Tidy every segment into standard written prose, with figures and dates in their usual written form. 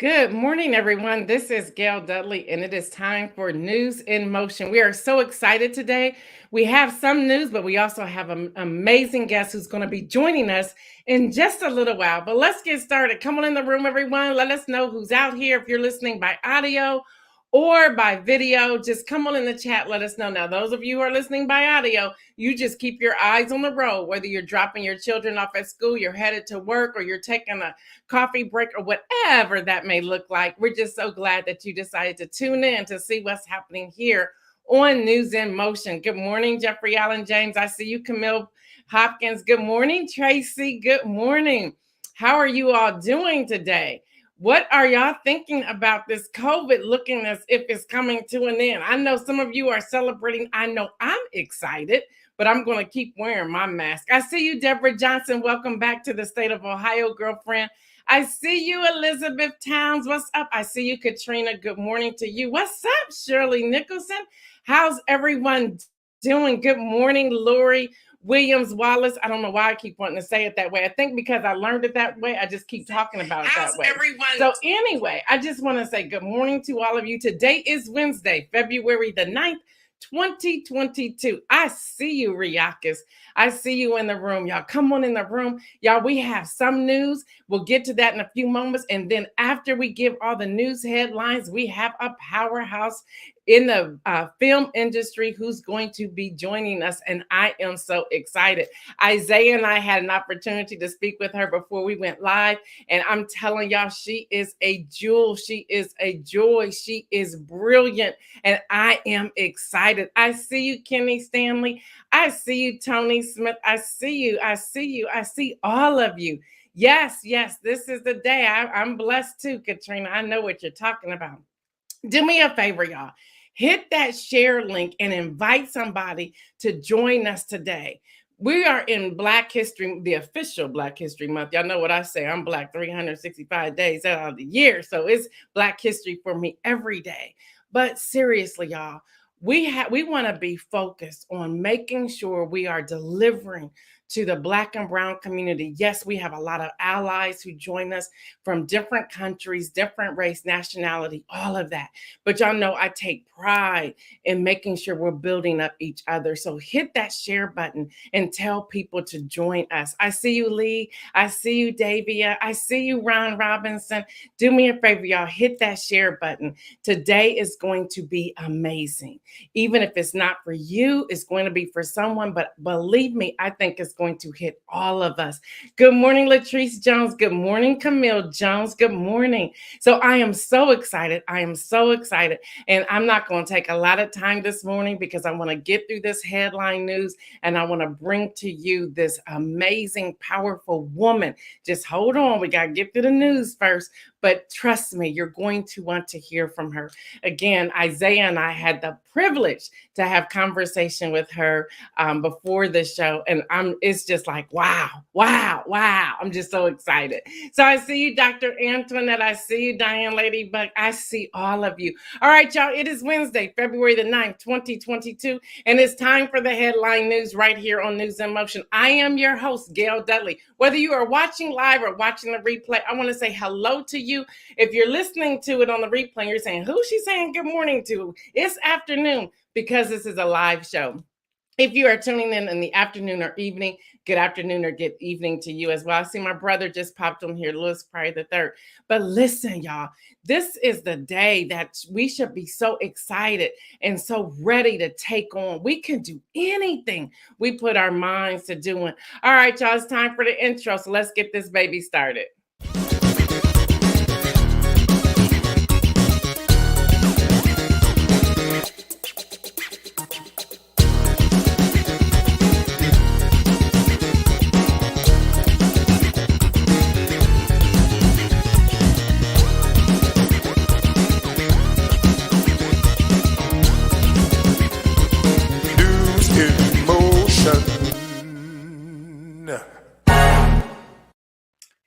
Good morning, everyone. This is Gail Dudley, and it is time for News in Motion. We are so excited today. We have some news, but we also have an amazing guest who's going to be joining us in just a little while. But let's get started. Come on in the room, everyone. Let us know who's out here. If you're listening by audio or by video, just come on in the chat. Let us know. Now, those of you who are listening by audio, you just keep your eyes on the road, whether you're dropping your children off at school, you're headed to work, or you're taking a coffee break, or whatever that may look like. We're just so glad that you decided to tune in to see what's happening here on News in Motion. Good morning, Jeffrey Allen James. I see you, Camille Hopkins. Good morning, Tracy. Good morning. How are you all doing today? What are y'all thinking about this COVID looking as if it's coming to an end? I know some of you are celebrating. I know I'm excited, but I'm going to keep wearing my mask. I see you, Deborah Johnson. Welcome back to the state of Ohio, girlfriend. I see you, Elizabeth Towns. What's up? I see you, Katrina. Good morning to you. What's up, Shirley Nicholson? How's everyone doing? Good morning, Lori Williams Wallace. I don't know why I keep wanting to say it that way. I think because I learned it that way, I just keep talking about it that way. So anyway, I just want to say good morning to all of you. Today is Wednesday, February the 9th, 2022. I see you, Riakis. I see you in the room. Y'all come on in the room. Y'all, we have some news. We'll get to that in a few moments. And then after we give all the news headlines, we have a powerhouse in the film industry who's going to be joining us. And I am so excited. Isaiah and I had an opportunity to speak with her before we went live. And I'm telling y'all, she is a jewel. She is a joy. She is brilliant. And I am excited. I see you, Kenny Stanley. I see you, Tony Smith. I see you. I see you. I see all of you. Yes, this is the day. I'm blessed too, Katrina. I know what you're talking about. Do me a favor, y'all. Hit that share link and invite somebody to join us today. We are in Black History, the official Black History Month. Y'all know what I say. I'm Black 365 days out of the year. So it's Black History for me every day. But seriously, y'all, we want to be focused on making sure we are delivering to the Black and brown community. Yes, we have a lot of allies who join us from different countries, different race, nationality, all of that. But y'all know I take pride in making sure we're building up each other. So hit that share button and tell people to join us. I see you, Lee. I see you, Davia. I see you, Ron Robinson. Do me a favor, y'all. Hit that share button. Today is going to be amazing. Even if it's not for you, it's going to be for someone. But believe me, I think it's going to hit all of us. Good morning, Latrice Jones. Good morning, Camille Jones. Good morning. So I am so excited. I am so excited. And I'm not going to take a lot of time this morning because I want to get through this headline news and I want to bring to you this amazing, powerful woman. Just hold on. We got to get through the news first. But trust me, you're going to want to hear from her. Again, Isaiah and I had the privilege to have conversation with her before the show. And it's just like, wow. I'm just so excited. So I see you, Dr. Antoinette. I see you, Diane Ladybug. I see all of you. All right, y'all, it is Wednesday, February the 9th, 2022. And it's time for the headline news right here on News in Motion. I am your host, Gail Dudley. Whether you are watching live or watching the replay, I want to say hello to you. If you're listening to it on the replay, you're saying, who's she saying good morning to? It's afternoon because this is a live show. If you are tuning in the afternoon or evening, good afternoon or good evening to you as well. I see my brother just popped on here, Louis Pryor the third. But listen, y'all, this is the day that we should be so excited and so ready to take on. We can do anything we put our minds to doing. All right, y'all, it's time for the intro. So let's get this baby started.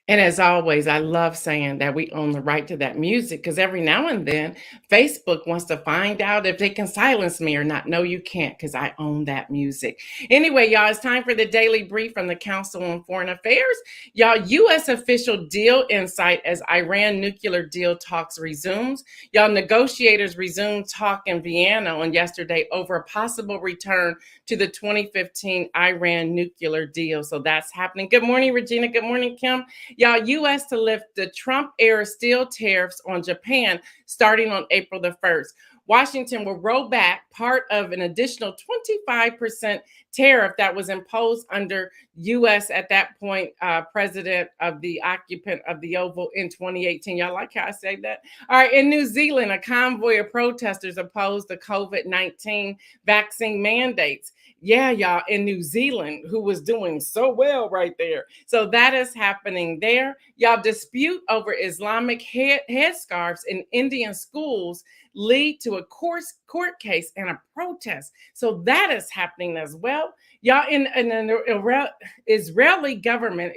And as always, I love saying that we own the right to that music because every now and then Facebook wants to find out if they can silence me or not. No, you can't because I own that music. Anyway, y'all, it's time for the daily brief from the Council on Foreign Affairs. Y'all, U.S. official deal insight as Iran nuclear deal talks resumes. Y'all, negotiators resumed talk in Vienna on yesterday over a possible return to the 2015 Iran nuclear deal. So that's happening. Good morning, Regina. Good morning, Kim. Y'all, U.S. to lift the Trump-era steel tariffs on Japan starting on April the 1st. Washington will roll back part of an additional 25% tariff that was imposed under U.S. at that point, president of the occupant of the Oval in 2018. Y'all like how I say that? All right, in New Zealand, a convoy of protesters opposed the COVID-19 vaccine mandates. Yeah, y'all, in New Zealand, who was doing so well right there. So that is happening there. Y'all, dispute over Islamic headscarves in Indian schools lead to a court case and a protest. So that is happening as well. Y'all, in an Israeli government,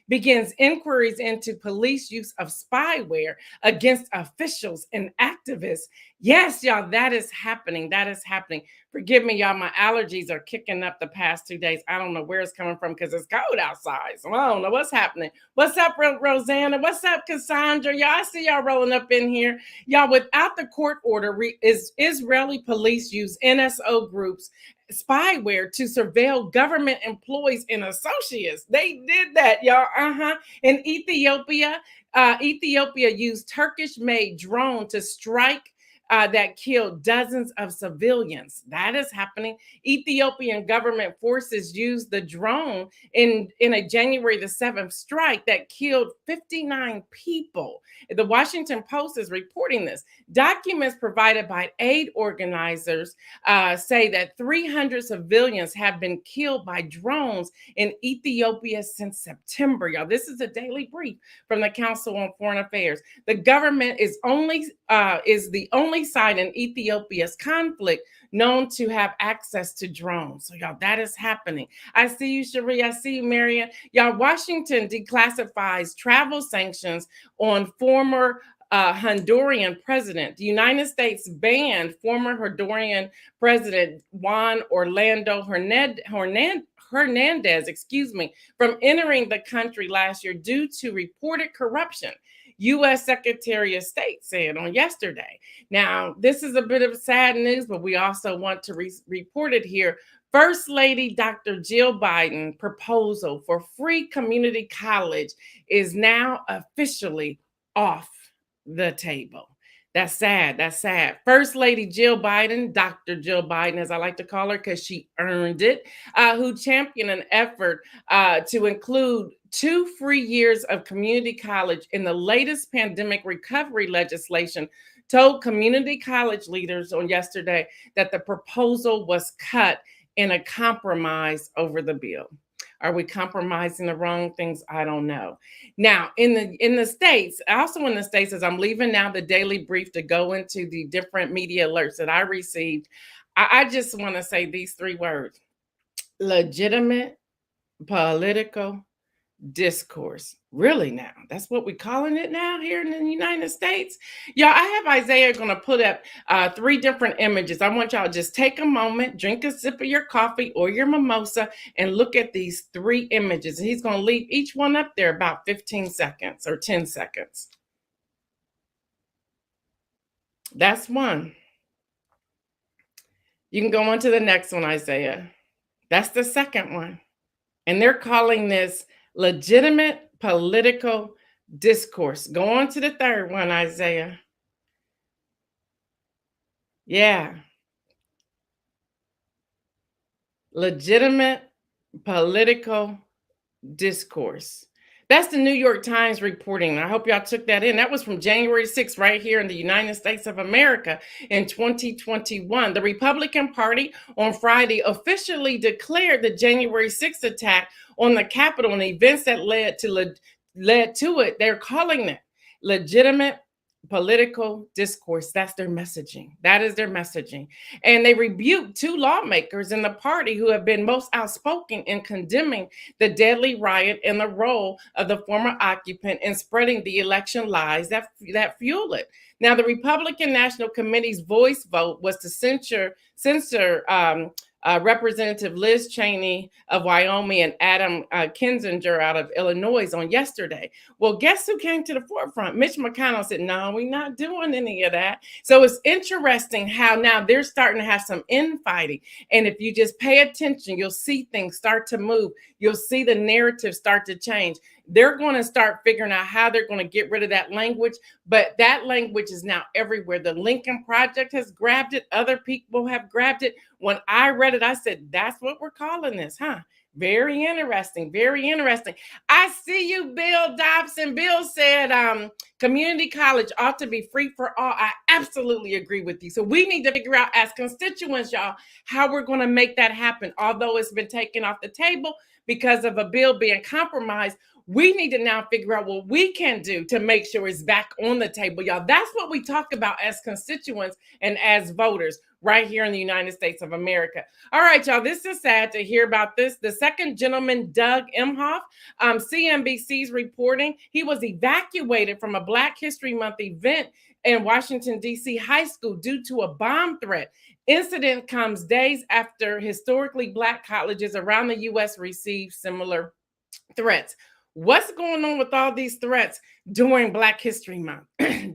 begins inquiries into police use of spyware against officials and activists. Yes, y'all, that is happening. That is happening. Forgive me, y'all. My allergies are kicking up the past 2 days. I don't know where it's coming from because it's cold outside. So I don't know what's happening. What's up, Rosanna? What's up, Cassandra? Y'all, I see y'all rolling up in here. Y'all, without the court order, Israeli police use NSO groups spyware to surveil government employees and associates. They did that, y'all. In Ethiopia, Ethiopia used Turkish-made drone to strike that killed dozens of civilians. That is happening. Ethiopian government forces used the drone in a January the 7th strike that killed 59 people. The Washington Post is reporting this. Documents provided by aid organizers say that 300 civilians have been killed by drones in Ethiopia since September. Y'all, this is a daily brief from the Council on Foreign Affairs. The government is the only side in Ethiopia's conflict known to have access to drones. So y'all, that is happening. I see you, Cherie. I see you, Marian. Y'all, Washington declassifies travel sanctions on former Honduran president. The United States banned former Honduran president Juan Orlando Hernandez, from entering the country last year due to reported corruption. U.S. Secretary of State said on yesterday. Now, this is a bit of sad news, but we also want to report it here. First Lady Dr. Jill Biden proposal for free community college is now officially off the table. That's sad. That's sad. First Lady Jill Biden, Dr. Jill Biden, as I like to call her, because she earned it, who championed an effort to include 2 free years of community college in the latest pandemic recovery legislation, told community college leaders on yesterday that the proposal was cut in a compromise over the bill. Are we compromising the wrong things? I don't know. Now, in the States, also in the States, as I'm leaving now the daily brief to go into the different media alerts that I received, I just want to say these 3 words: legitimate political discourse. Really now, that's what we're calling it now here in the United States. Y'all, I have Isaiah going to put up 3 different images. I want y'all to just take a moment, drink a sip of your coffee or your mimosa, and look at these 3 images. He's going to leave each one up there about 15 seconds or 10 seconds. That's one. You can go on to the next one, Isaiah. That's the second one. And they're calling this legitimate political discourse. Go on to the third one, Isaiah. Yeah. Legitimate political discourse. That's the New York Times reporting. I hope y'all took that in. That was from January 6th, right here in the United States of America in 2021. The Republican Party on Friday officially declared the January 6th attack on the Capitol and the events that led to it. They're calling it legitimate political discourse. That's their messaging. That is their messaging. And they rebuked two lawmakers in the party who have been most outspoken in condemning the deadly riot and the role of the former occupant in spreading the election lies that fuel it. Now, the Republican National Committee's voice vote was to censor Representative Liz Cheney of Wyoming and Adam Kinzinger out of Illinois on yesterday. Well, guess who came to the forefront? Mitch McConnell said, no, we're not doing any of that. So it's interesting how now they're starting to have some infighting. And if you just pay attention, you'll see things start to move. You'll see the narrative start to change. They're going to start figuring out how they're going to get rid of that language. But that language is now everywhere. The Lincoln Project has grabbed it. Other people have grabbed it. When I read it, I said, that's what we're calling this, huh? Very interesting. Very interesting. I see you, Bill Dobson. Bill said community college ought to be free for all. I absolutely agree with you. So we need to figure out as constituents, y'all, how we're going to make that happen. Although it's been taken off the table because of a bill being compromised, we need to now figure out what we can do to make sure it's back on the table, y'all. That's what we talk about as constituents and as voters right here in the United States of America. All right, y'all, this is sad to hear about this. The second gentleman, Doug Emhoff, CNBC's reporting, he was evacuated from a Black History Month event in Washington, D.C. high school due to a bomb threat. Incident comes days after historically Black colleges around the U.S. received similar threats. What's going on with all these threats during Black History Month?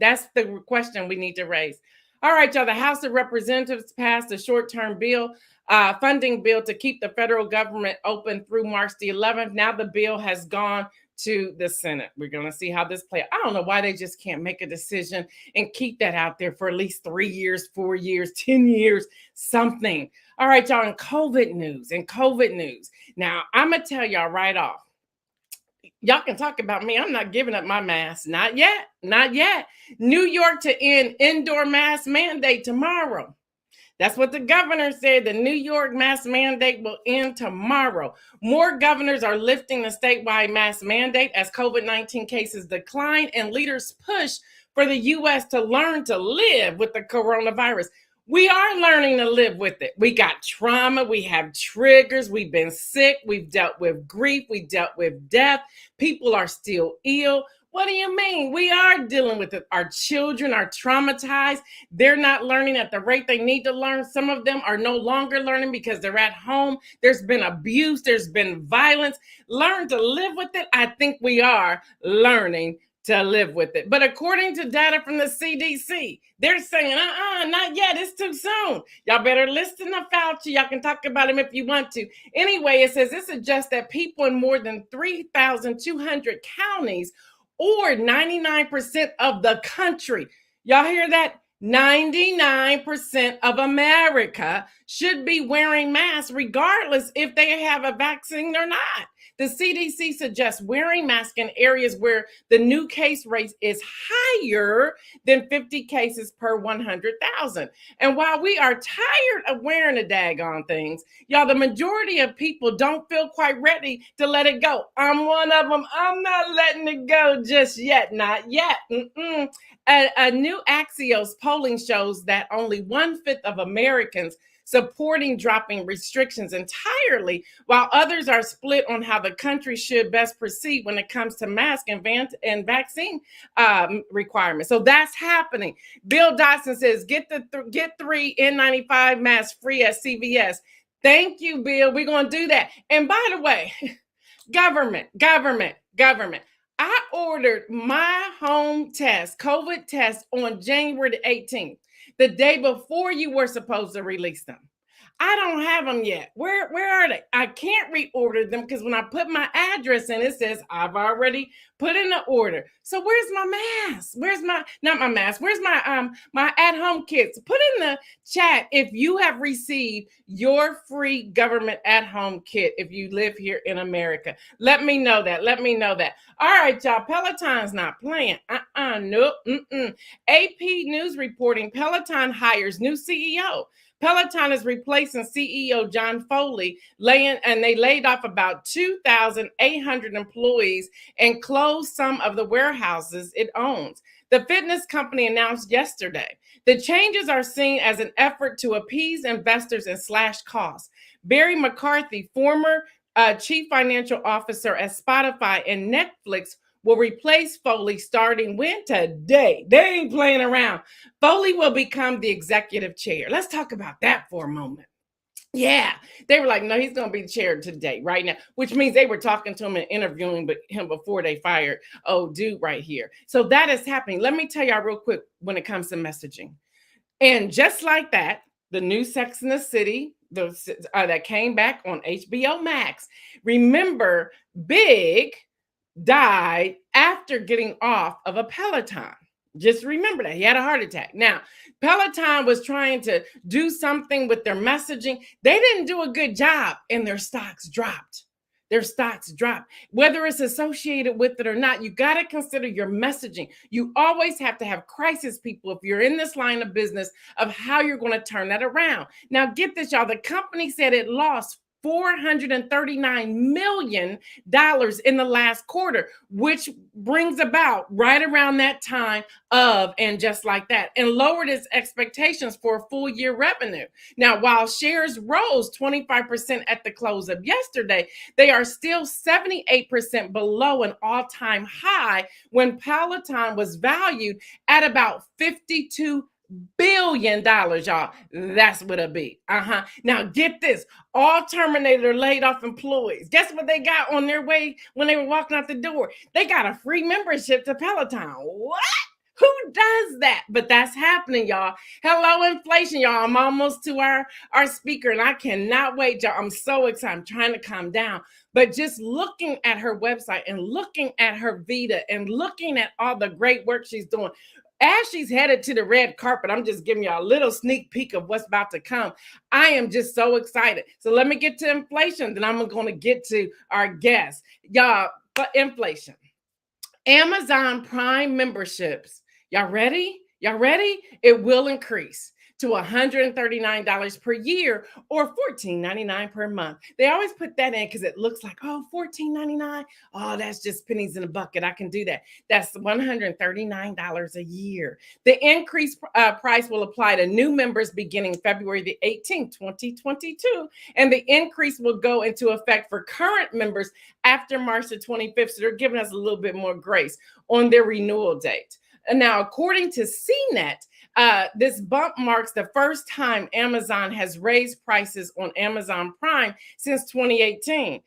That's the question we need to raise. All right, y'all, the House of Representatives passed a short-term bill, funding bill to keep the federal government open through March the 11th. Now the bill has gone to the Senate. We're going to see how this plays. I don't know why they just can't make a decision and keep that out there for at least 3 years, 4 years, 10 years, something. All right, y'all, in COVID news. Now, I'm going to tell y'all right off. Y'all can talk about me. I'm not giving up my mask. Not yet. Not yet. New York to end indoor mask mandate tomorrow. That's what the governor said. The New York mask mandate will end tomorrow. More governors are lifting the statewide mask mandate as COVID-19 cases decline and leaders push for the U.S. to learn to live with the coronavirus. We are learning to live with it. We got trauma. We have triggers. We've been sick. We've dealt with grief. We dealt with death. People are still ill. What do you mean? We are dealing with it. Our children are traumatized. They're not learning at the rate they need to learn. Some of them are no longer learning because they're at home. There's been abuse. There's been violence. Learn to live with it. I think we are learning to live with it. But according to data from the CDC, they're saying, not yet. It's too soon. Y'all better listen to Fauci. Y'all can talk about him if you want to. Anyway, it says this suggests that people in more than 3,200 counties or 99% of the country, y'all hear that? 99% of America should be wearing masks regardless if they have a vaccine or not. The CDC suggests wearing masks in areas where the new case rate is higher than 50 cases per 100,000. And while we are tired of wearing the daggone things, y'all, the majority of people don't feel quite ready to let it go. I'm one of them. I'm not letting it go just yet. Not yet. A new Axios polling shows that only 1/5 of Americans supporting dropping restrictions entirely, while others are split on how the country should best proceed when it comes to mask and vaccine requirements. So that's happening. Bill Dodson says, get 3 N95 masks free at CVS. Thank you, Bill. We're going to do that. And by the way, government. I ordered my home test, COVID test, on January the 18th. The day before you were supposed to release them. I don't have them yet. Where are they? I can't reorder them because when I put my address in, it says I've already put in the order. So where's my mask? Where's my my at-home kits? Put in the chat if you have received your free government at-home kit if you live here in America. Let me know that. All right, y'all. Peloton's not playing. Nope. AP News reporting Peloton hires new CEO. Peloton is replacing CEO John Foley, they laid off about 2,800 employees and closed some of the warehouses it owns. The fitness company announced yesterday the changes are seen as an effort to appease investors and slash costs. Barry McCarthy, former chief financial officer at Spotify and Netflix, will replace Foley starting when? Today. They ain't playing around. Foley will become the executive chair. Let's talk about that for a moment. Yeah, they were like, no, he's going to be the chair today, right now, which means they were talking to him and interviewing him before they fired dude right here. So that is happening. Let me tell y'all real quick when it comes to messaging. And just like that, the new Sex and the City that came back on HBO Max. Remember, Big died after getting off of a Peloton. Just remember that he had a heart attack. Now, Peloton was trying to do something with their messaging. They didn't do a good job and their stocks dropped. Their stocks drop. Whether it's associated with it or not, you got to consider your messaging. You always have to have crisis people if you're in this line of business of how you're going to turn that around. Now, get this, y'all. The company said it lost $439 million in the last quarter, which brings about right around that time and just like that, and lowered its expectations for a full year revenue. Now, while shares rose 25% at the close of yesterday, they are still 78% below an all-time high when Peloton was valued at about $52 billion, y'all. That's what it'll be. Now get this. All terminated or laid off employees. Guess what they got on their way when they were walking out the door? They got a free membership to Peloton. What? Who does that? But that's happening, y'all. Hello, inflation, y'all. I'm almost to our speaker, and I cannot wait, y'all. I'm so excited. I'm trying to calm down. But just looking at her website and looking at her Vita and looking at all the great work she's doing, as she's headed to the red carpet, I'm just giving you a little sneak peek of what's about to come. I am just so excited. So let me get to inflation, then I'm going to get to our guest. Y'all, but inflation. Amazon Prime memberships. Y'all ready? Y'all ready? It will increase to $139 per year or $14.99 per month. They always put that in because it looks like, oh, $14.99. Oh, that's just pennies in a bucket. I can do that. That's $139 a year. The increased price will apply to new members beginning February the 18th, 2022. And the increase will go into effect for current members after March the 25th. So they're giving us a little bit more grace on their renewal date. And now, according to CNET, this bump marks the first time Amazon has raised prices on Amazon Prime since 2018.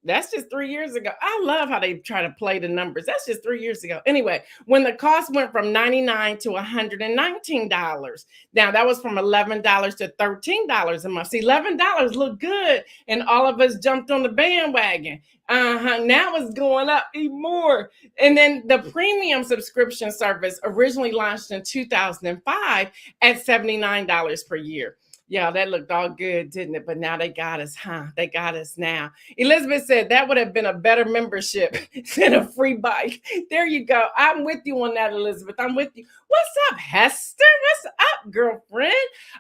That's just 3 years ago. I love how they try to play the numbers. That's just 3 years ago. Anyway, when the cost went from $99 to $119. Now, that was from $11 to $13 a month. See, $11 looked good, and all of us jumped on the bandwagon. Now it's going up even more. And then the premium subscription service originally launched in 2005 at $79 per year. Yeah, that looked all good, didn't it? But now they got us, They got us now. Elizabeth said that would have been a better membership than a free bike. There you go. I'm with you on that, Elizabeth. I'm with you. What's up, Hester? What's up, girlfriend?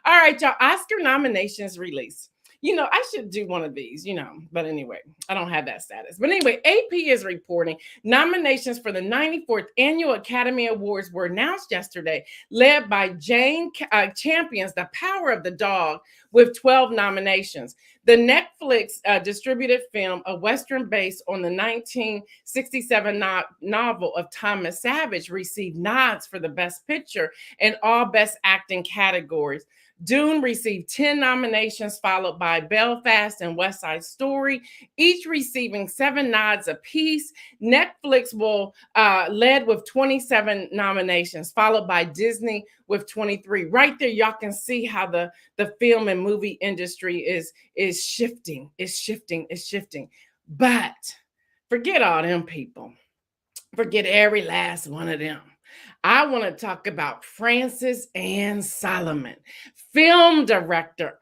All right, y'all. Oscar nominations released. You know, I should do one of these, but anyway, I don't have that status. But anyway, AP is reporting nominations for the 94th Annual Academy Awards were announced yesterday, led by Jane Champion's The Power of the Dog with 12 nominations. The Netflix distributed film, a Western based on the 1967 novel of Thomas Savage, received nods for the Best Picture and all Best Acting categories. Dune received 10 nominations, followed by Belfast and West Side Story, each receiving 7 nods apiece. Netflix will led with 27 nominations, followed by Disney with 23. Right there, y'all can see how the film and movie industry is shifting. It's shifting. But forget all them people. Forget every last one of them. I want to talk about Francis Ann Solomon, film director,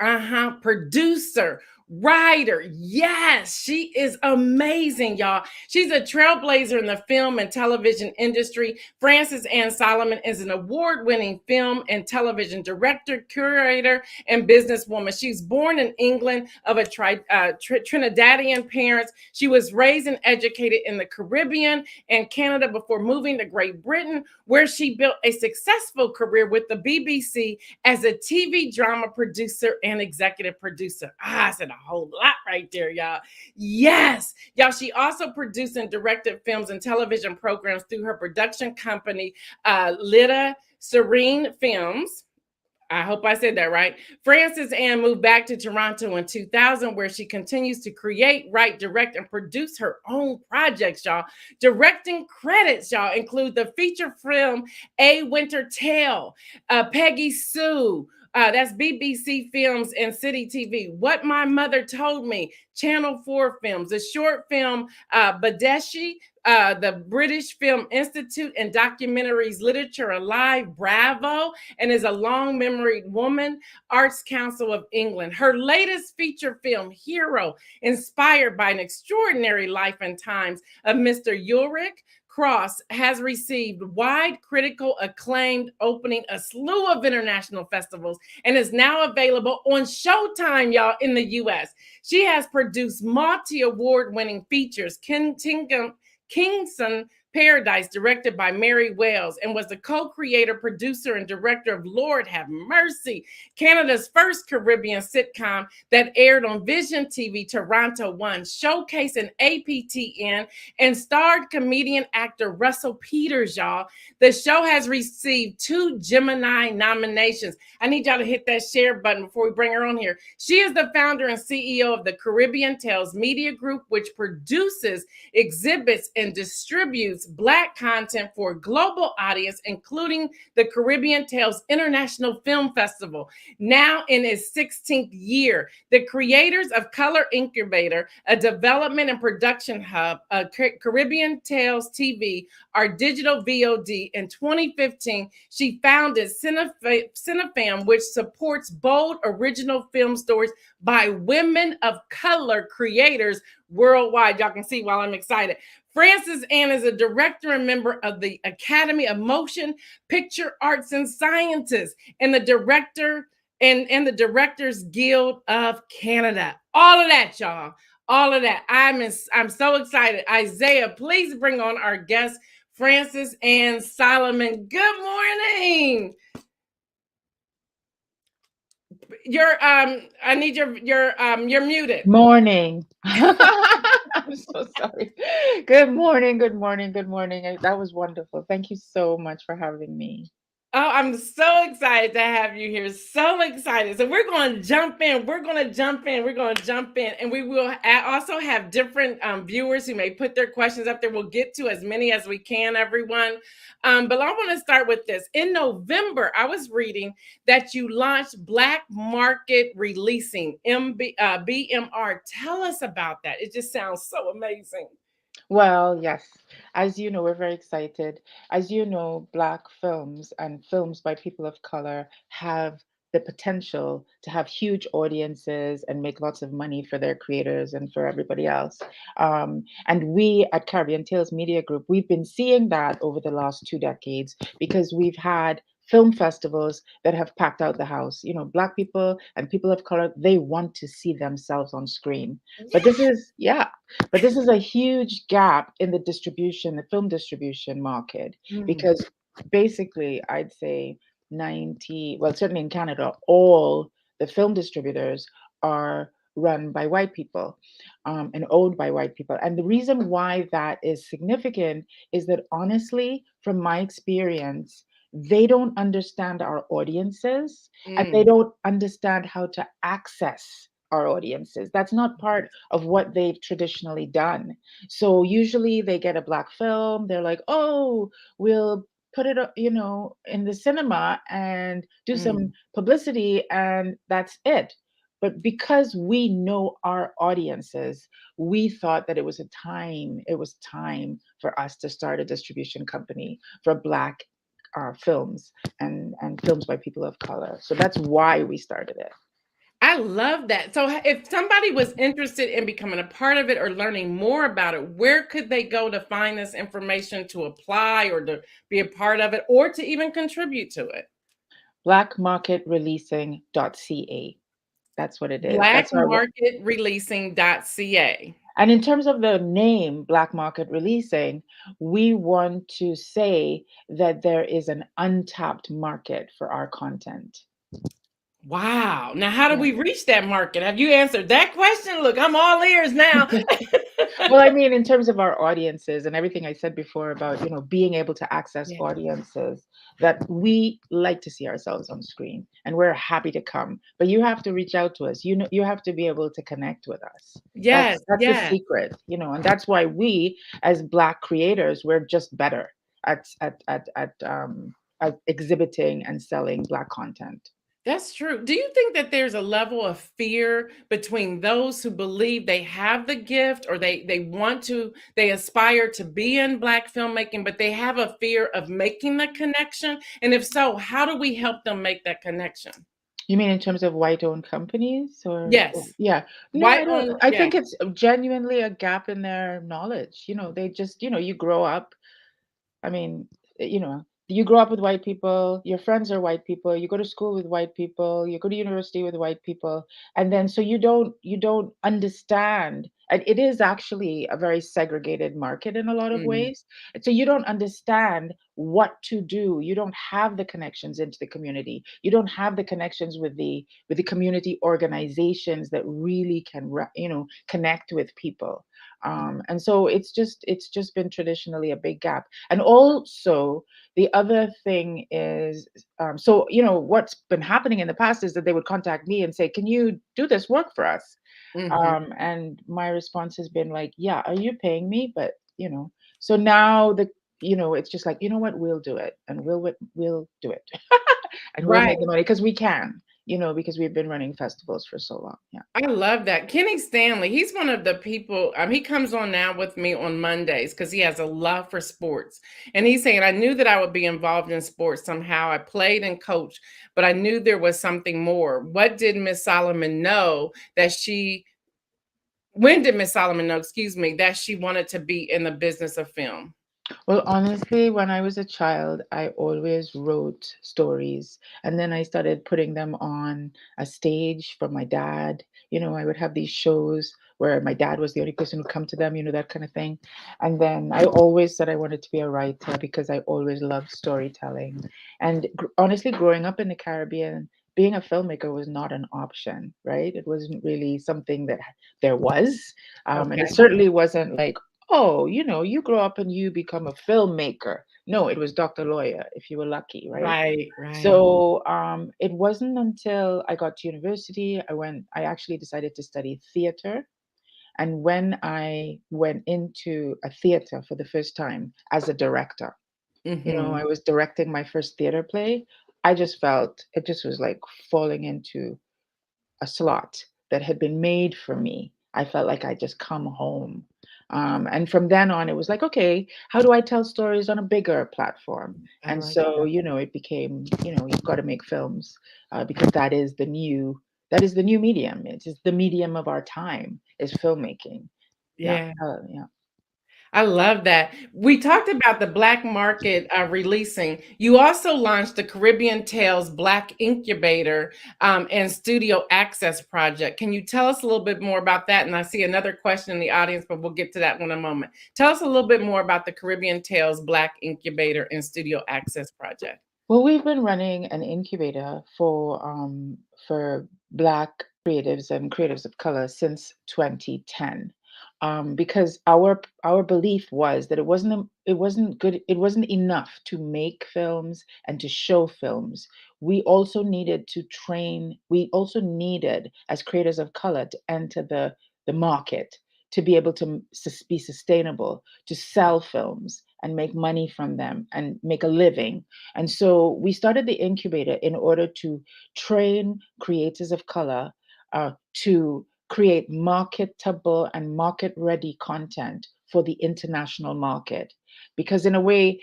producer, Ryder. Yes, she is amazing, y'all. She's a trailblazer in the film and television industry. Frances Ann Solomon is an award-winning film and television director, curator, and businesswoman. She's born in England of a Trinidadian parents. She was raised and educated in the Caribbean and Canada before moving to Great Britain, where she built a successful career with the BBC as a TV drama producer and executive producer. I said a whole lot right there, y'all. Yes, y'all. She also produced and directed films and television programs through her production company, Lita Serene Films. I hope I said that right. Frances Ann moved back to Toronto in 2000, where she continues to create, write, direct, and produce her own projects, y'all. Directing credits, y'all, include the feature film A Winter Tale, Peggy Sue, that's BBC Films and City TV. What My Mother Told Me, Channel 4 Films, the short film Badeshi, the British Film Institute and Documentaries Literature Alive, Bravo, and is a long-memoried woman, Arts Council of England. Her latest feature film, Hero, inspired by an extraordinary life and times of Mr. Ulrich Cross, has received wide critical acclaim, opening a slew of international festivals, and is now available on Showtime, y'all, in the US. She has produced multi-award-winning features, Kingston Paradise, directed by Mary Wales, and was the co-creator, producer, and director of Lord Have Mercy, Canada's first Caribbean sitcom that aired on Vision TV Toronto 1, showcasing APTN, and starred comedian actor Russell Peters, y'all. The show has received 2 Gemini nominations. I need y'all to hit that share button before we bring her on here. She is the founder and CEO of the Caribbean Tales Media Group, which produces, exhibits, and distributes Black content for a global audience, including the Caribbean Tales International Film Festival, now in its 16th year. The creators of Color Incubator, a development and production hub, Caribbean Tales TV, our digital VOD. In 2015, she founded Cinefam, which supports bold original film stories by women of color creators worldwide. Y'all can see while I'm excited. Frances Ann is a director and member of the Academy of Motion Picture Arts and Sciences and the director and the Directors Guild of Canada. All of that, y'all. All of that. I'm so excited. Isaiah, please bring on our guest, Frances Ann Solomon. Good morning. I need you're muted. Morning. I'm so sorry. Good morning, good morning, good morning. That was wonderful. Thank you so much for having me. Oh, I'm so excited to have you here. So excited. So we're going to jump in. And we will also have different viewers who may put their questions up there. We'll get to as many as we can, everyone. But I want to start with this. In November, I was reading that you launched Black Market Releasing, BMR. Tell us about that. It just sounds so amazing. Well, yes. As you know, we're very excited. As you know, Black films and films by people of color have the potential to have huge audiences and make lots of money for their creators and for everybody else. And we at Caribbean Tales Media Group, we've been seeing that over the last 2 decades because we've had film festivals that have packed out the house. You know, Black people and people of color, they want to see themselves on screen. But this is, yeah, but this is a huge gap in the distribution, the film distribution market, because basically, I'd say 90, well, certainly in Canada, all the film distributors are run by white people and owned by white people. And the reason why that is significant is that honestly, from my experience, they don't understand our audiences and they don't understand how to access our audiences. That's not part of what they've traditionally done. So usually they get a Black film, they're like, oh, we'll put it in the cinema and do some publicity, and that's it. But because we know our audiences, we thought that it was time for us to start a distribution company for Black films and films by people of color. So that's why we started it. I love that. So if somebody was interested in becoming a part of it or learning more about it, where could they go to find this information to apply or to be a part of it or to even contribute to it? Blackmarketreleasing.ca. That's what it is. That's our Blackmarketreleasing.ca. and in terms of the name Black Market Releasing, we want to say that there is an untapped market for our content. Wow. Now, how do Yeah. we reach that market? Have you answered that question? Look, I'm all ears now. Well, I mean, in terms of our audiences and everything I said before about, being able to access Yeah. audiences that we like to see ourselves on screen and we're happy to come. But you have to reach out to us. You have to be able to connect with us. Yes, That's the yes. secret, and that's why we as Black creators, we're just better at exhibiting and selling Black content. That's true. Do you think that there's a level of fear between those who believe they have the gift or they aspire to be in Black filmmaking, but they have a fear of making the connection? And if so, how do we help them make that connection? You mean in terms of white-owned companies or Yes. yeah. No, I White don't. owned, I yeah. think it's genuinely a gap in their knowledge. They just, you grow up. I mean, you grow up with white people, your friends are white people, you go to school with white people, you go to university with white people, and then so you don't understand. And it is actually a very segregated market in a lot of Mhm. ways. And so you don't understand what to do. You don't have the connections into the community. You don't have the connections with the community organizations that really can connect with people. And so it's just been traditionally a big gap. And also, the other thing is, so what's been happening in the past is that they would contact me and say, "Can you do this work for us?" Mhm. And my response has been like, "Yeah, are you paying me?" But so now it's just like, you know what, we'll do it, and we'll do it, and we'll Right. make the money because we can, because we've been running festivals for so long. Yeah. I love that. Kenny Stanley, he's one of the people, he comes on now with me on Mondays because he has a love for sports. And he's saying, I knew that I would be involved in sports somehow. I played and coached, but I knew there was something more. What did Miss Solomon know that when did Miss Solomon know, excuse me, that she wanted to be in the business of film? Well, honestly, when I was a child, I always wrote stories, and then I started putting them on a stage for my dad. I would have these shows where my dad was the only person who'd come to them, that kind of thing. And then I always said I wanted to be a writer because I always loved storytelling. And honestly, growing up in the Caribbean, being a filmmaker was not an option, right? It wasn't really something that there was. And it Okay. certainly wasn't like, oh, you grow up and you become a filmmaker. No, it was Dr. Lawyer if you were lucky, right? Right, right. So it wasn't until I got to university, I actually decided to study theater. And when I went into a theater for the first time as a director, Hmm. I was directing my first theater play. I just felt it just was like falling into a slot that had been made for me. I felt like I'd just come home. And from then on, it was like, okay, how do I tell stories on a bigger platform? I And like so, that. it became, you've got to make films because that is the new medium. It is the medium of our time is filmmaking. Yeah, Yeah. yeah. I love that. We talked about the black market releasing. You also launched the Caribbean Tales Black Incubator and Studio Access Project. Can you tell us a little bit more about that? And I see another question in the audience, but we'll get to that in a moment. Tell us a little bit more about the Caribbean Tales Black Incubator and Studio Access Project. Well, we've been running an incubator for Black creatives and creatives of color since 2010, because our belief was that it wasn't enough to make films and to show films. We also needed to train. We also needed, as creators of color, to enter the market to be able to be sustainable, to sell films and make money from them and make a living. And so we started the incubator in order to train creators of color to create marketable and market ready content for the international market. Because, in a way,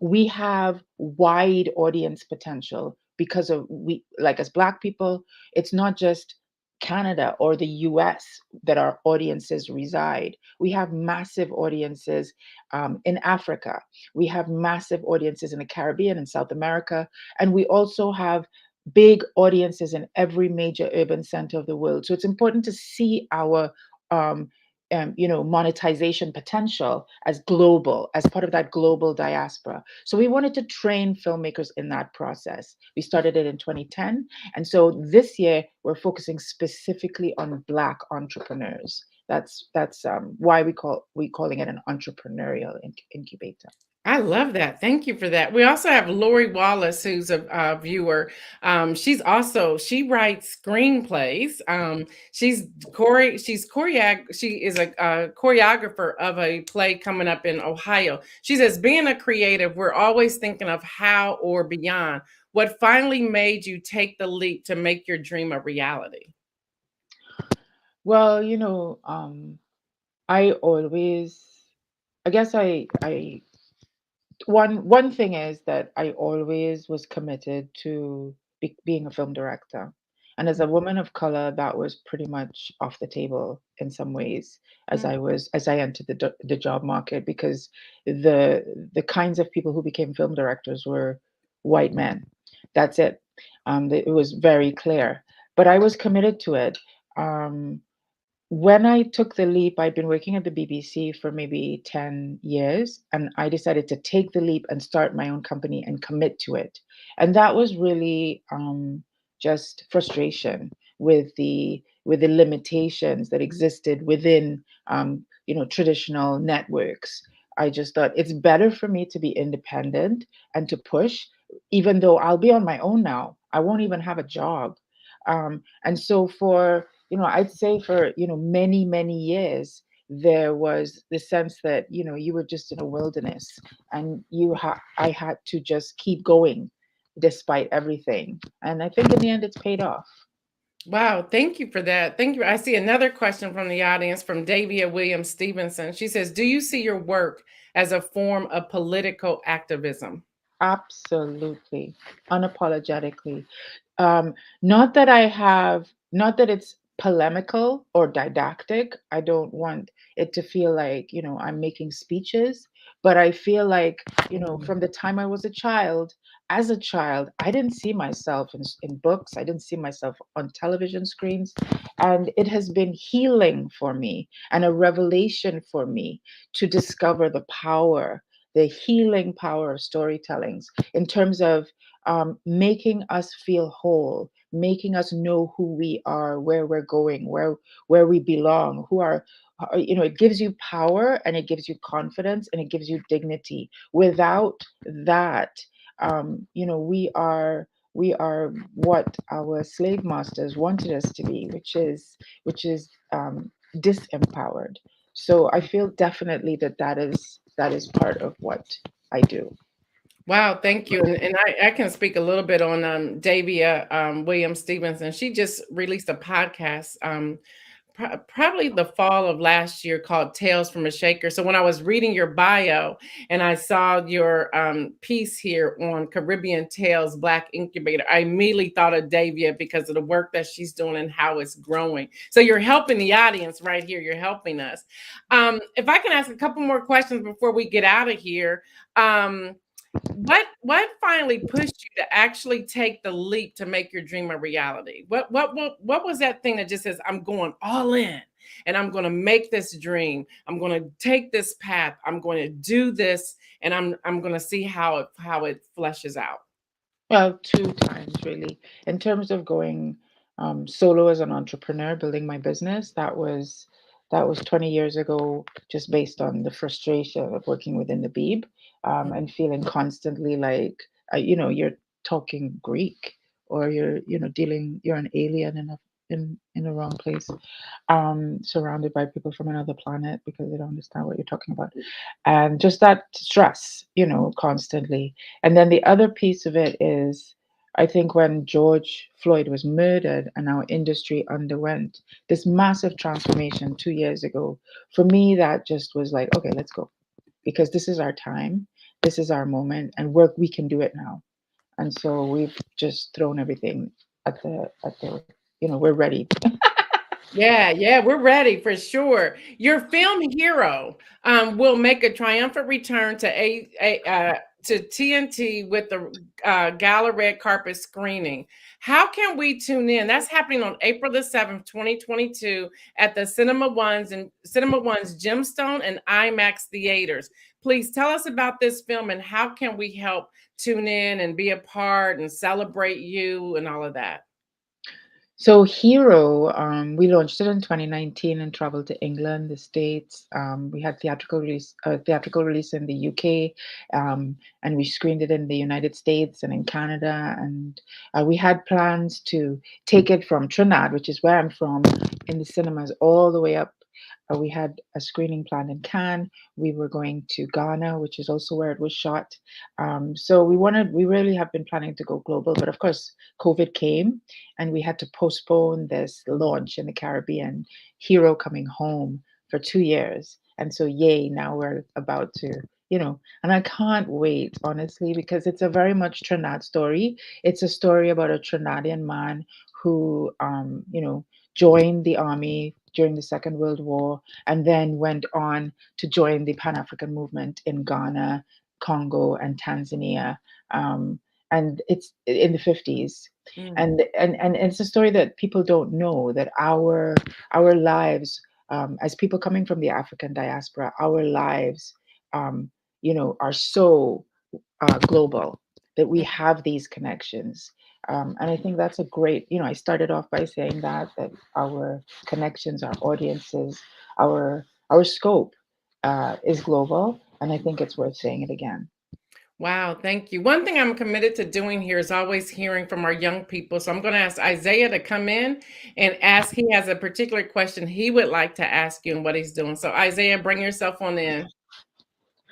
we have wide audience potential because of we, like as Black people, it's not just Canada or the US that our audiences reside. We have massive audiences in Africa. We have massive audiences in the Caribbean and South America. And we also have big audiences in every major urban center of the world. So it's important to see our um, monetization potential as global, as part of that global diaspora. So we wanted to train filmmakers in that process. We started it in 2010, and so this year we're focusing specifically on Black entrepreneurs. That's why we calling it an entrepreneurial incubator. I love that. Thank you for that. We also have Lori Wallace, who's a viewer. She writes screenplays. She is a choreographer of a play coming up in Ohio. She says, being a creative, we're always thinking of how or beyond. What finally made you take the leap to make your dream a reality? Well, I always, I guess I one thing is that I always was committed to being a film director. And as a woman of color, that was pretty much off the table in some ways as I entered the job market, because the kinds of people who became film directors were white men. That's it. It was very clear. But I was committed to it. Um, when I took the leap, I'd been working at the BBC for maybe 10 years, and I decided to take the leap and start my own company and commit to it. And that was really just frustration with the limitations that existed within traditional networks. I just thought it's better for me to be independent and to push, even though I'll be on my own now. I won't even have a job. And so I'd say for, many, many years, there was the sense that, you were just in a wilderness, and I had to just keep going despite everything. And I think in the end, it's paid off. Wow, thank you for that. Thank you. I see another question from the audience from Davia Williams Stevenson. She says, do you see your work as a form of political activism? Absolutely, unapologetically. Um, not that it's polemical or didactic. I don't want it to feel like, I'm making speeches, but I feel like, from the time I was a child, as a child, I didn't see myself in books. I didn't see myself on television screens. And it has been healing for me and a revelation for me to discover the healing power of storytellings in terms of making us feel whole, making us know who we are, where we're going, where we belong, it gives you power, and it gives you confidence, and it gives you dignity. Without that, we are what our slave masters wanted us to be, which is disempowered. So I feel definitely that is part of what I do. Wow, thank you. And I can speak a little bit on Davia Williams Stevenson. She just released a podcast probably the fall of last year called Tales from a Shaker. So when I was reading your bio and I saw your piece here on Caribbean Tales Black Incubator, I immediately thought of Davia because of the work that she's doing and how it's growing. So you're helping the audience right here. You're helping us. If I can ask a couple more questions before we get out of here. What finally pushed you to actually take the leap to make your dream a reality? What was that thing that just says, I'm going all in and I'm going to make this dream. I'm going to take this path. I'm going to do this, and I'm going to see how it fleshes out. Well, two times really. In terms of going solo as an entrepreneur, building my business, that was 20 years ago, just based on the frustration of working within the Beeb, and feeling constantly like, you're talking Greek, or you're an alien in the wrong place, surrounded by people from another planet because they don't understand what you're talking about. And just that stress, constantly. And then the other piece of it is, I think when George Floyd was murdered and our industry underwent this massive transformation 2 years ago, for me, that just was like, okay, let's go. Because this is our time, this is our moment, and we can do it now. And so we've just thrown everything at the we're ready. Yeah, we're ready for sure. Your film hero will make a triumphant return to TNT with the gala red carpet screening. How can we tune in? That's happening on April the 7th, 2022 at the Cinema One's Gemstone and IMAX theaters. Please tell us about this film and how can we help tune in and be a part and celebrate you and all of that. So Hero, we launched it in 2019 and traveled to England, the States. We had theatrical release in the UK, and we screened it in the United States and in Canada. And we had plans to take it from Trinidad, which is where I'm from, in the cinemas all the way up. We had a screening planned in Cannes. We were going to Ghana, which is also where it was shot. So we really have been planning to go global, but of course, COVID came and we had to postpone this launch in the Caribbean, Hero coming home for 2 years. And so, yay, now we're about to, and I can't wait, honestly, because it's a very much Trinidad story. It's a story about a Trinidadian man who, joined the army during the Second World War and then went on to join the Pan African movement in Ghana, Congo, and Tanzania. Um, and it's in the 50s, Mm. and it's a story that people don't know, that our lives, as people coming from the African diaspora, our lives, um, are so global, that we have these connections. And I think that's a great, I started off by saying that our connections, our audiences, our scope is global, and I think it's worth saying it again. Wow, thank you. One thing I'm committed to doing here is always hearing from our young people. So I'm going to ask Isaiah to come in and ask. He has a particular question he would like to ask you and what he's doing. So, Isaiah, bring yourself on in.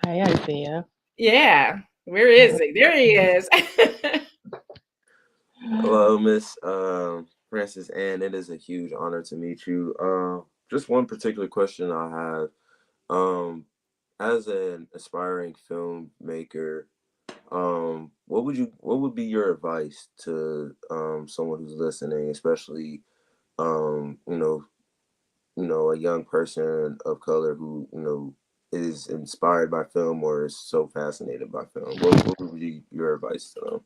Hi, Isaiah. Yeah, where is he? There he is. Hello, Miss Francis Ann. It is a huge honor to meet you. Just one particular question I have. Um, as an aspiring filmmaker, what would be your advice to someone who's listening, especially um, you know, a young person of color who is inspired by film or is so fascinated by film? What would be your advice to them?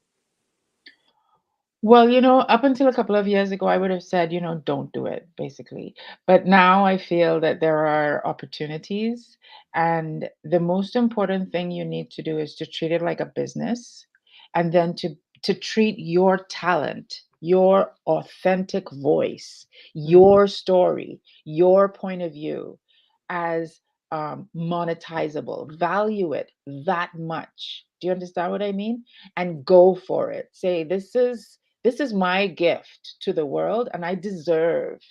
Well, up until a couple of years ago, I would have said, don't do it, basically. But now I feel that there are opportunities. And the most important thing you need to do is to treat it like a business, and then to treat your talent, your authentic voice, your story, your point of view as monetizable. Value it that much. Do you understand what I mean? And go for it. Say, this is my gift to the world, and I deserve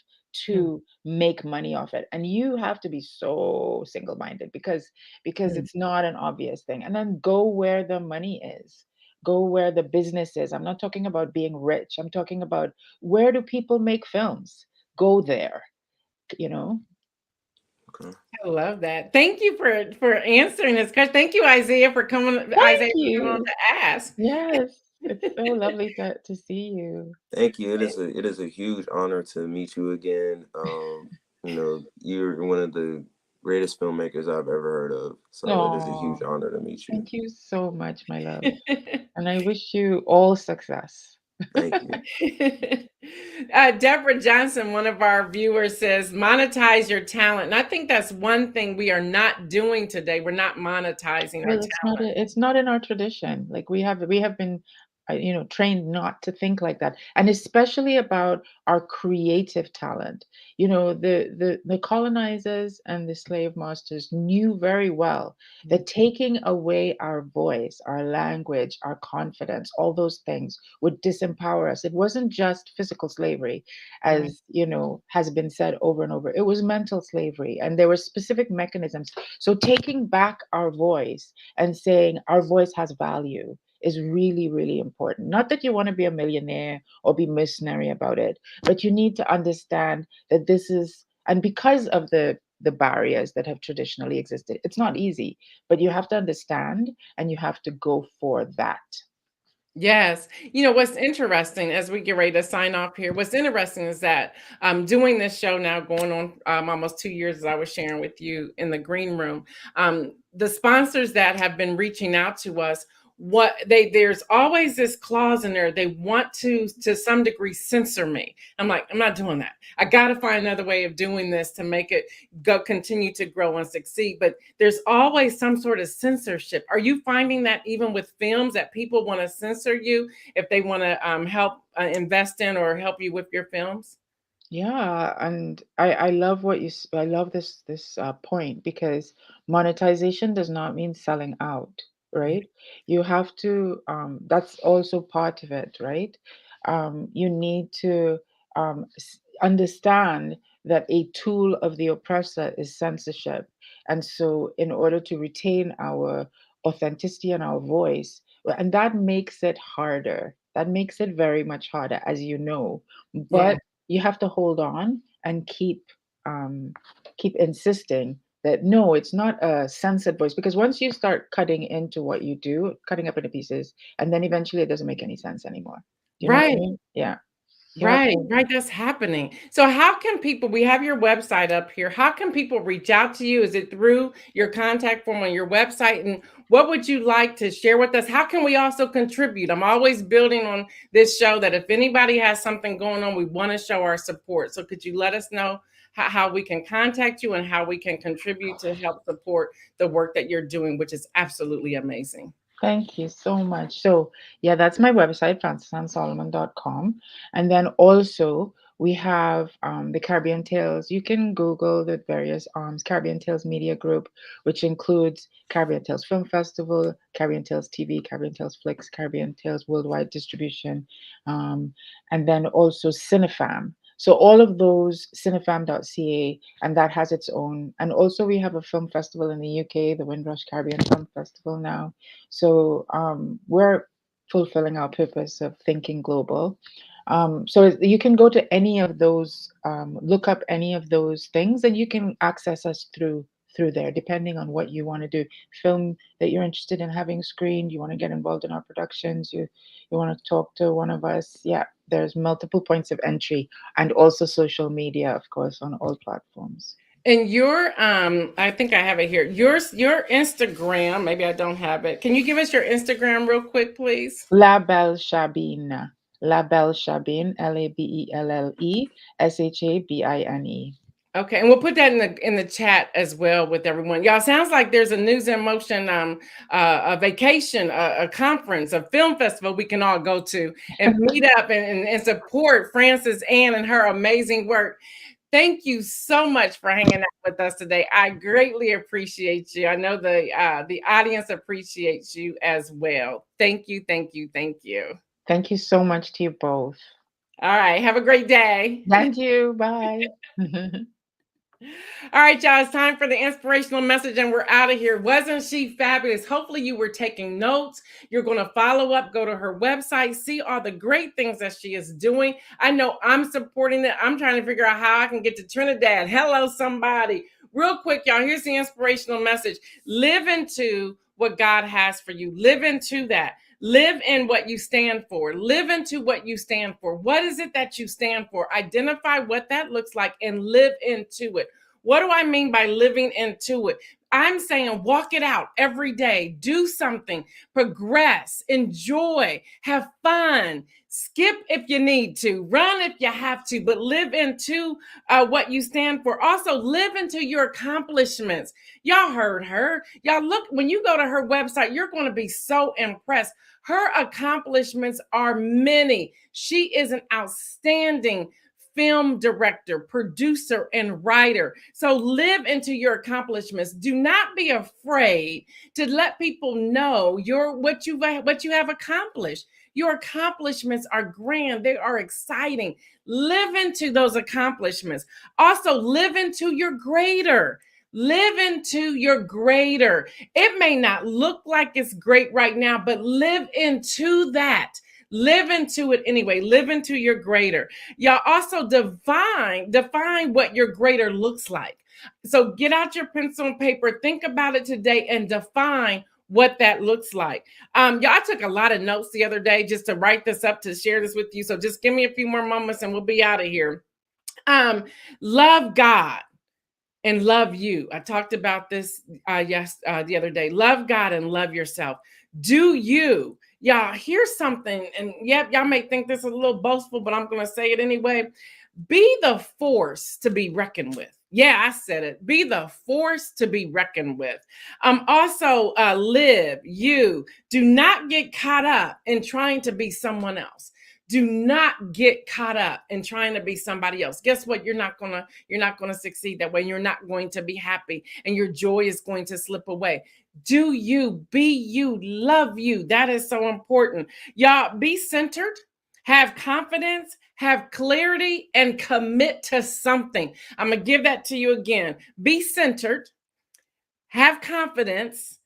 to make money off it. And you have to be so single-minded, because Mm. it's not an obvious thing. And then go where the money is. Go where the business is. I'm not talking about being rich. I'm talking about, where do people make films? Go there, you know. Okay. I love that. Thank you for answering this question. Thank you, Isaiah, for coming. Thank Isaiah, for coming on you. to ask. Yes, it's so lovely to see you. Thank you. It is a huge honor to meet you again. You're one of the greatest filmmakers I've ever heard of. So it is a Oh, huge honor to meet you. thank you so much, my love. And I wish you all success. Thank you. Deborah Johnson, one of our viewers, says, monetize your talent. And I think that's one thing we are not doing today. We're not monetizing our Well, it's not in our tradition. Like, we have been trained not to think like that, and especially about our creative talent. The colonizers and the slave masters knew very well that taking away our voice, our language, our confidence, all those things would disempower us. It wasn't just physical slavery, Right. as has been said over and over. It was mental slavery, and there were specific mechanisms. So taking back our voice and saying our voice has value is really, really important. Not that you want to be a millionaire or be mercenary about it, but you need to understand that this is, and because of the barriers that have traditionally existed, it's not easy, but you have to understand and you have to go for that. Yes. You know, what's interesting as we get ready to sign off here, what's interesting is that doing this show now going on almost 2 years, as I was sharing with you in the green room, the sponsors that have been reaching out to us, there's always this clause in there. They want to some degree, censor me. I'm like, I'm not doing that. I got to find another way of doing this to make it continue to grow and succeed. But there's always some sort of censorship. Are you finding that even with films that people want to censor you if they want to help invest in or help you with your films? Yeah, and I love I love this point, because monetization does not mean selling out, right? You have to that's also part of it, right? You need to understand that a tool of the oppressor is censorship. And so in order to retain our authenticity and our voice, and that makes it harder. That makes it very much harder, as you know. Yeah. But you have to hold on and um, keep insisting that no, it's not a censored voice, because once you start cutting into what you do, cutting up into pieces, and then eventually it doesn't make any sense anymore. Do you know what I Right. mean? Yeah, you have Right, to. right, that's happening. So how can people we have your website up here. How can people reach out to you? Is it through your contact form on your website? And what would you like to share with us? How can we also contribute? I'm always building on this show that if anybody has something going on, we want to show our support. So could you let us know how we can contact you and how we can contribute to help support the work that you're doing, which is absolutely amazing. Thank you so much. So, yeah, that's my website, francesansolomon.com. And then also, we have the Caribbean Tales. You can Google the various Caribbean Tales Media Group, which includes Caribbean Tales Film Festival, Caribbean Tales TV, Caribbean Tales Flicks, Caribbean Tales Worldwide Distribution, um, and then also Cinefam. So all of those, cinefam.ca, and that has its own. And also we have a film festival in the UK, the Windrush Caribbean Film Festival now. So we're fulfilling our purpose of thinking global. So you can go to any of those, look up any of those things, and you can access us through there, depending on what you want to do. Film that you're interested in having screened, you want to get involved in our productions, you want to talk to one of us. Yeah, there's multiple points of entry, and also social media, of course, on all platforms. And your I think I have it here. Your Instagram, maybe I don't have it. Can you give us your Instagram real quick, please? La Belle Shabine. La Belle Shabine, LABELLESHABINE. Okay, and we'll put that in the chat as well with everyone. Y'all, sounds like there's a News in Motion, a vacation, a conference, a film festival we can all go to and meet up and support Frances Ann and her amazing work. Thank you so much for hanging out with us today. I greatly appreciate you. I know the audience appreciates you as well. Thank you, thank you, thank you. Thank you so much to you both. All right, have a great day. And you. Bye. All right, y'all, it's time for the inspirational message, and we're out of here. Wasn't she fabulous? Hopefully, you were taking notes. You're going to follow up, go to her website, see all the great things that she is doing. I know I'm supporting it. I'm trying to figure out how I can get to Trinidad. Hello, somebody. Real quick, y'all, here's the inspirational message. Live into what God has for you, live into that. Live in what you stand for. Live into what you stand for. What is it that you stand for? Identify what that looks like and live into it. What do I mean by living into it? I'm saying walk it out every day. Do something, progress, enjoy, have fun, skip if you need to, run if you have to, but live into what you stand for. Also, live into your accomplishments. Y'all heard her. Y'all look, when you go to her website, you're going to be so impressed. Her accomplishments are many. She is an outstanding film director, producer, and writer. So live into your accomplishments. Do not be afraid to let people know what you have accomplished. Your accomplishments are grand. They are exciting. Live into those accomplishments. Also, live into your greater. Live into your greater. It may not look like it's great right now, but live into that. Live into it anyway. Live into your greater. Y'all also define what your greater looks like. So get out your pencil and paper, think about it today, and define what that looks like. Y'all, I took a lot of notes the other day just to write this up, to share this with you. So just give me a few more moments and we'll be out of here. Love God and love you. I talked about this the other day. Love God and love yourself. Do you? Y'all, here's something, and yep, y'all may think this is a little boastful, but I'm going to say it anyway. Be the force to be reckoned with. Yeah, I said it. Be the force to be reckoned with. Also, live you. Do not get caught up in trying to be someone else. Do not get caught up in trying to be somebody else. Guess what? You're not gonna succeed that way. You're not going to be happy, and your joy is going to slip away. Do you, be you, love you. That is so important. Y'all, be centered, have confidence, have clarity, and commit to something. I'm gonna give that to you again. Be centered, have confidence,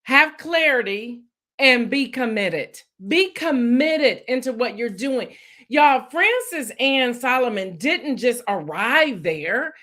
have clarity, and be committed. Be committed into what you're doing. Y'all, Frances Ann Solomon didn't just arrive there.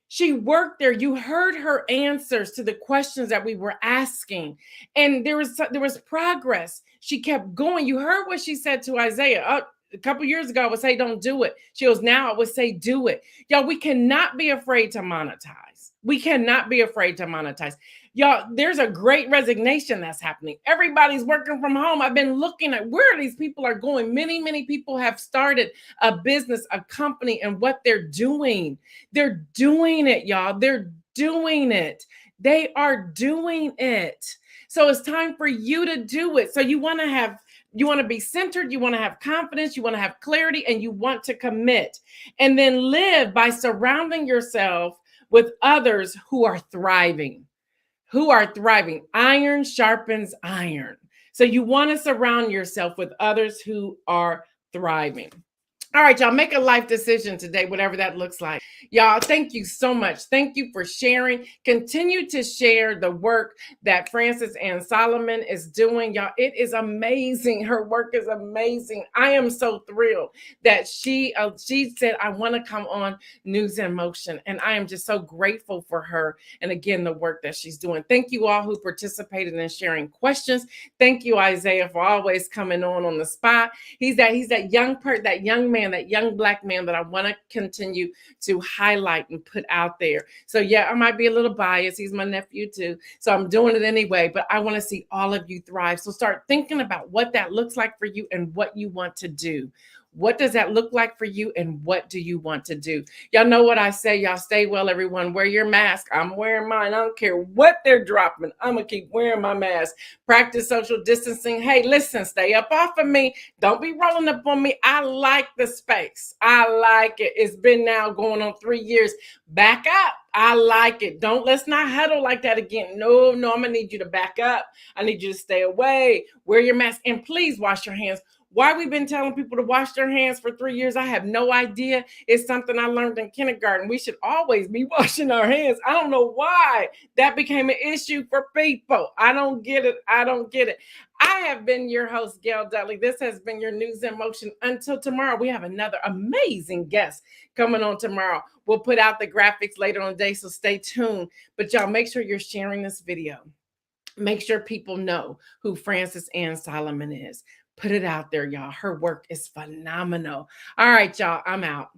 She worked there. You heard her answers to the questions that we were asking. And there was progress. She kept going. You heard what she said to Isaiah. A couple years ago, I would say, don't do it. She goes, now I would say, do it. Y'all, we cannot be afraid to monetize. We cannot be afraid to monetize. Y'all, there's a great resignation that's happening. Everybody's working from home. I've been looking at where these people are going. Many, many people have started a business, a company, and what they're doing. They're doing it, y'all. They're doing it. They are doing it. So it's time for you to do it. So you want to be centered, you want to have confidence, you want to have clarity, and you want to commit. And then live by surrounding yourself with others who are thriving. Iron sharpens iron. So you want to surround yourself with others who are thriving. All right, y'all, make a life decision today, whatever that looks like. Y'all, thank you so much. Thank you for sharing. Continue to share the work that Frances Ann Solomon is doing. Y'all, it is amazing. Her work is amazing. I am so thrilled that she said, I want to come on News in Motion. And I am just so grateful for her. And again, the work that she's doing. Thank you all who participated in sharing questions. Thank you, Isaiah, for always coming on the spot. He's that young man, that young Black man that I want to continue to highlight and put out there. So yeah, I might be a little biased. He's my nephew too. So I'm doing it anyway, but I want to see all of you thrive. So start thinking about what that looks like for you and what you want to do. What does that look like for you and what do you want to do? Y'all know what I say. Y'all stay well, everyone. Wear your mask. I'm wearing mine. I don't care what they're dropping. I'm going to keep wearing my mask. Practice social distancing. Hey, listen, stay up off of me. Don't be rolling up on me. I like the space. I like it. It's been now going on 3 years. Back up. I like it. Let's not huddle like that again. No, I'm going to need you to back up. I need you to stay away. Wear your mask and please wash your hands. Why we've been telling people to wash their hands for 3 years, I have no idea. It's something I learned in kindergarten. We should always be washing our hands. I don't know why that became an issue for people. I don't get it. I have been your host, Gail Dudley. This has been your News in Motion. Until tomorrow, we have another amazing guest coming on tomorrow. We'll put out the graphics later on the day, so stay tuned. But y'all, make sure you're sharing this video. Make sure people know who Frances Ann Solomon is. Put it out there, y'all. Her work is phenomenal. All right, y'all, I'm out.